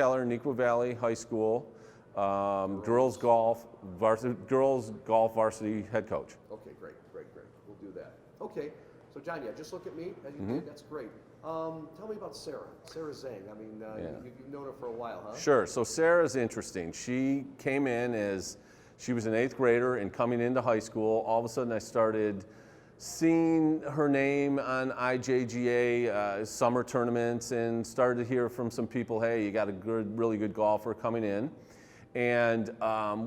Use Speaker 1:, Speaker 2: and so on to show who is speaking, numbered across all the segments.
Speaker 1: Keller, Neuqua Valley High School, girls golf varsity head coach.
Speaker 2: Okay, great. We'll do that. Okay, so John, yeah, just look at me as you did. That's great. Tell me about Sarah Zhang. I mean, you've known her for a while, huh?
Speaker 1: Sure. So Sarah's interesting. She came in as she was an 8th grader and coming into high school. All of a sudden, I started seeing her name on IJGA summer tournaments and started to hear from some people, hey, you got a really good golfer coming in. And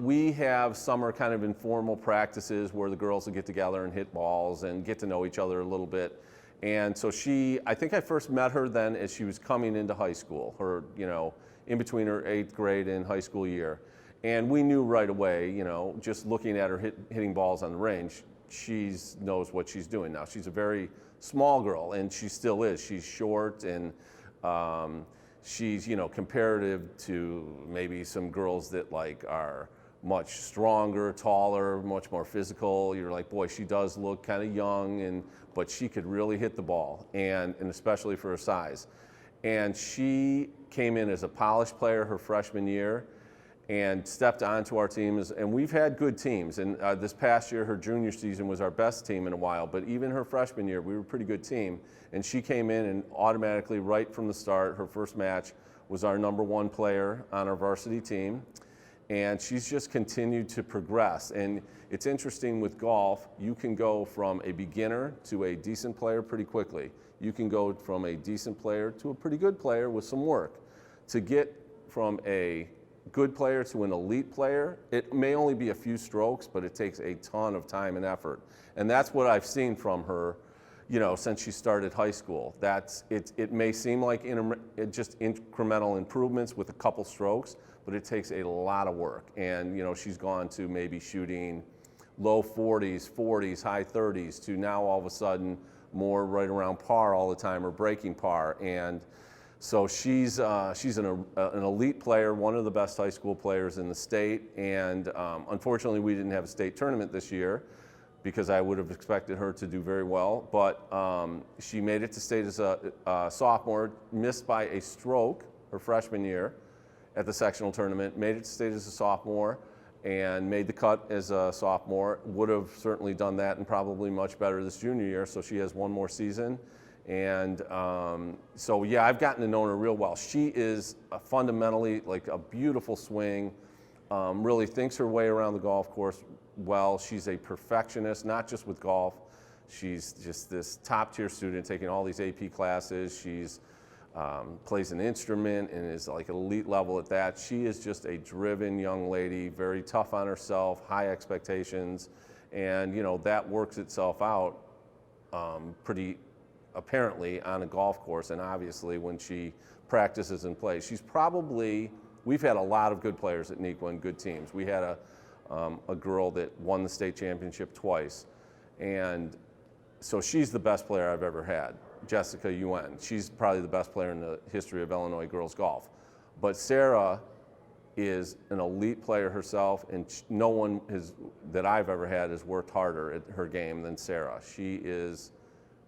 Speaker 1: we have summer kind of informal practices where the girls will get together and hit balls and get to know each other a little bit. And so I think I first met her then as she was coming into high school, in between her 8th grade and high school year. And we knew right away, just looking at her hitting balls on the range, she knows what she's doing now. She's a very small girl, and she still is. She's short, and she's, comparative to maybe some girls that are much stronger, taller, much more physical. You're like, boy, she does look kind of young, but she could really hit the ball, and especially for her size. And she came in as a polished player her freshman year and stepped onto our teams, and we've had good teams. And this past year, her junior season was our best team in a while, but even her freshman year, we were a pretty good team. And she came in and automatically, right from the start, her first match was our #1 player on our varsity team. And she's just continued to progress. And it's interesting with golf, you can go from a beginner to a decent player pretty quickly. You can go from a decent player to a pretty good player with some work. To get from a good player to an elite player, it may only be a few strokes, but it takes a ton of time and effort. And that's what I've seen from her, since she started high school. It may seem like just incremental improvements with a couple strokes, but it takes a lot of work. And, she's gone to maybe shooting low 40s, 40s, high 30s to now all of a sudden more right around par all the time or breaking par. And so she's an elite player, one of the best high school players in the state. And unfortunately, we didn't have a state tournament this year because I would have expected her to do very well. But she made it to state as a sophomore, missed by a stroke her freshman year at the sectional tournament, made it to state as a sophomore, and made the cut as a sophomore. Would have certainly done that and probably much better this junior year, so she has one more season. And so, yeah, I've gotten to know her real well. She is fundamentally like a beautiful swing, really thinks her way around the golf course well. She's a perfectionist, not just with golf. She's just this top-tier student taking all these AP classes. She's plays an instrument and is like an elite level at that. She is just a driven young lady, very tough on herself, high expectations, and that works itself out pretty apparently on a golf course, and obviously when she practices and plays. We've had a lot of good players at Neuqua and good teams. We had a girl that won the state championship twice, and so she's the best player I've ever had. Jessica Yuen. She's probably the best player in the history of Illinois girls golf. But Sarah is an elite player herself, and no one that I've ever had has worked harder at her game than Sarah. She is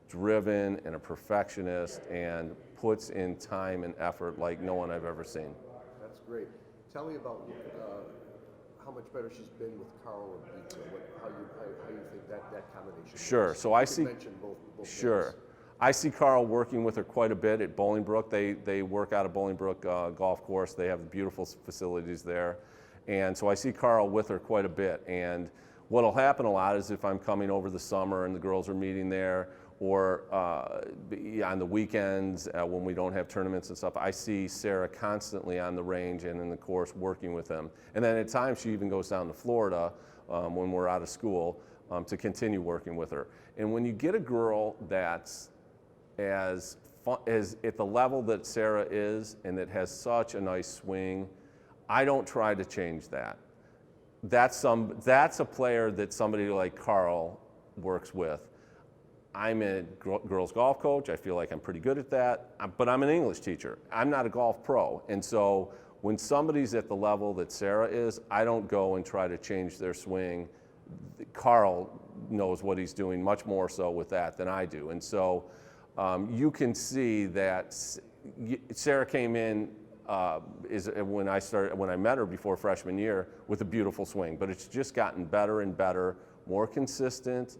Speaker 1: driven and a perfectionist and puts in time and effort like no one I've ever seen.
Speaker 2: That's great. Tell me about how much better she's been with Carl and Pizza. How you think that combination?
Speaker 1: Sure.
Speaker 2: Works?
Speaker 1: So I see.
Speaker 2: Mention both
Speaker 1: Sure.
Speaker 2: names.
Speaker 1: I see Carl working with her quite a bit at Bolingbrook. They work out of Bolingbrook Golf Course. They have beautiful facilities there. And so I see Carl with her quite a bit. And what'll happen a lot is if I'm coming over the summer and the girls are meeting there, or on the weekends when we don't have tournaments and stuff, I see Sarah constantly on the range and in the course working with them. And then at times she even goes down to Florida when we're out of school to continue working with her. And when you get a girl that's as at the level that Sarah is and that has such a nice swing, I don't try to change that. That's a player that somebody like Carl works with. I'm a girls golf coach. I feel like I'm pretty good at that, but I'm an English teacher. I'm not a golf pro. And so when somebody's at the level that Sarah is, I don't go and try to change their swing. Carl knows what he's doing much more so with that than I do. And so you can see that Sarah came in is when I met her before freshman year with a beautiful swing, but it's just gotten better and better, more consistent.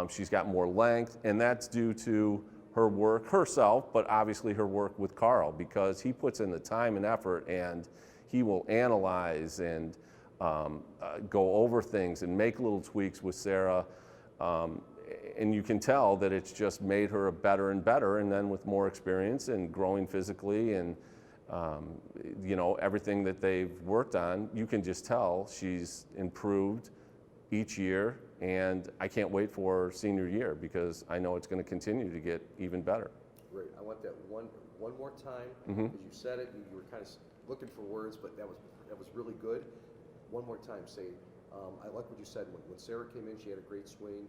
Speaker 1: She's got more length, and that's due to her work herself, but obviously her work with Carl, because he puts in the time and effort, and he will analyze and go over things and make little tweaks with Sarah. And you can tell that it's just made her better and better, and then with more experience and growing physically and everything that they've worked on, you can just tell she's improved each year, and I can't wait for senior year because I know it's going to continue to get even better.
Speaker 2: Great. I want that one more time, because you said it, you were kind of looking for words, but that was really good. One more time, say, I like what you said. When Sarah came in, she had a great swing.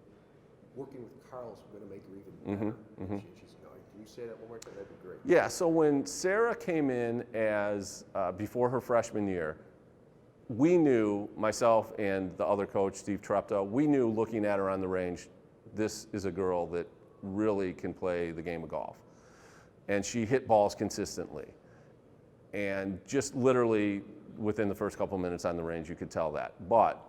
Speaker 2: Working with Carl's going to make her even better. Can you say that one more time? That'd be great.
Speaker 1: Yeah, so when Sarah came in as before her freshman year, we knew, myself and the other coach, Steve Treptow, we knew looking at her on the range, this is a girl that really can play the game of golf. And she hit balls consistently. And just literally within the first couple minutes on the range, you could tell that. But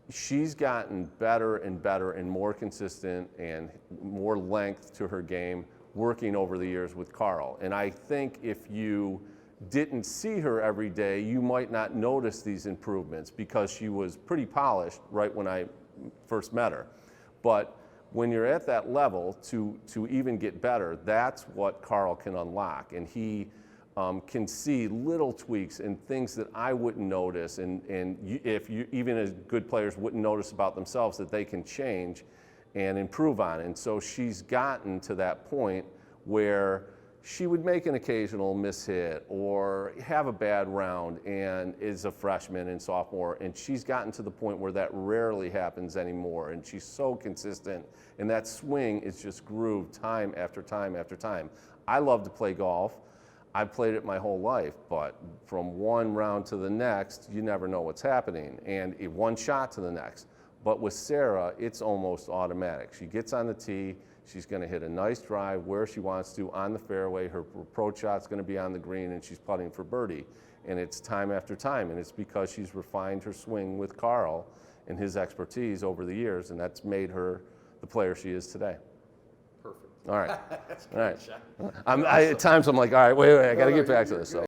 Speaker 1: she's gotten better and better and more consistent and more length to her game working over the years with Carl. And I think if you didn't see her every day, you might not notice these improvements because she was pretty polished right when I first met her. But when you're at that level, to even get better, that's what Carl can unlock. And he can see little tweaks and things that I wouldn't notice, and even as good players wouldn't notice about themselves, that they can change and improve on. And so she's gotten to that point where she would make an occasional mishit or have a bad round and is a freshman and sophomore, and she's gotten to the point where that rarely happens anymore, and she's so consistent, and that swing is just grooved time after time after time. I love to play golf. I've played it my whole life, but from one round to the next, you never know what's happening, and one shot to the next. But with Sarah, it's almost automatic. She gets on the tee, she's going to hit a nice drive where she wants to on the fairway, her approach shot's going to be on the green, and she's putting for birdie. And it's time after time, and it's because she's refined her swing with Carl and his expertise over the years, and that's made her the player she is today.
Speaker 2: Perfect.
Speaker 1: All right.
Speaker 2: That's
Speaker 1: All right.
Speaker 2: great, Sean.
Speaker 1: At times I'm like, all right, wait, I got to get back to this. So.